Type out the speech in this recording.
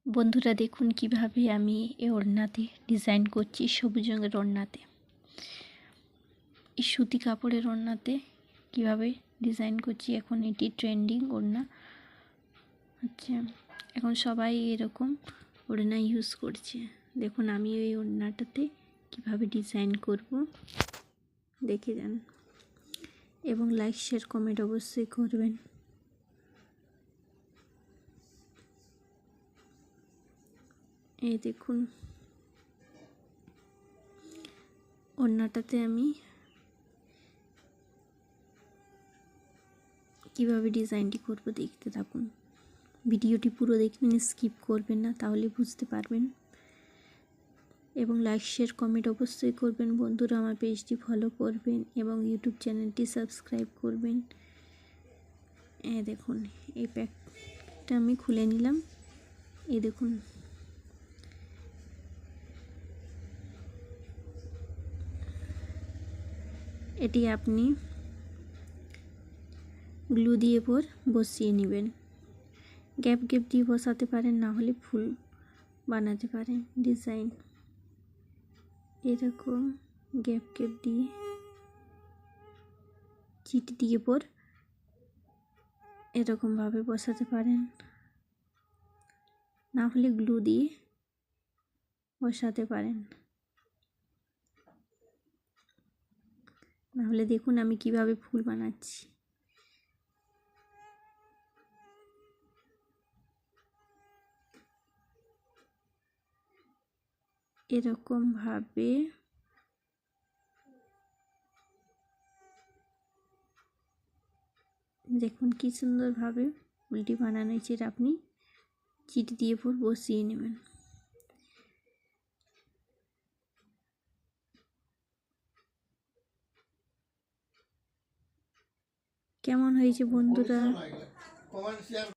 বন্ধুরা দেখুন কিভাবে আমি এই ওড়নাতে ডিজাইন করছি। সবুজ রঙের ওড়নাতে, এই সুতি কাপড়ের ওড়নাতে কিভাবে ডিজাইন করছি। এখন এটি ট্রেন্ডিং ওড়না হচ্ছে, এখন সবাই এরকম ওড়না ইউজ করছে। দেখুন আমি এই ওড়নাটাতে কিভাবে ডিজাইন করব দেখে যান, এবং লাইক শেয়ার কমেন্ট অবশ্যই করবেন। এই দেখুন ওড়নাটাতে আমি কিভাবে ডিজাইনটি করব দেখতে থাকুন। ভিডিওটি পুরো দেখবেন, স্কিপ করবেন না, তাহলে বুঝতে পারবেন। এবং লাইক শেয়ার কমেন্ট অবশ্যই করবেন। বন্ধুরা আমার পেজটি ফলো করবেন এবং ইউটিউব চ্যানেলটি সাবস্ক্রাইব করবেন। এই দেখুন এই প্যাকটা আমি খুলে নিলাম। এই দেখুন এটি আপনি গ্লু দিয়ে বসিয়ে নেবেন। গ্যাপ গ্যাপ দিয়ে বসাতে পারেন, না হলে ফুল বানাতে পারেন ডিজাইন। এরকম গ্যাপ গ্যাপ দিয়ে চিট দিয়ে এরকমভাবে বসাতে পারেন, না হলে গ্লু দিয়ে বসাতে পারেন। না হলে দেখুন আমি কিভাবে ফুল বানাচ্ছি। এরকমভাবে দেখুন কি সুন্দরভাবে ফুলটি বানানো হয়েছে। আপনি চিট দিয়ে বসিয়ে নেবেন। কেমন হয়েছে বন্ধুরা?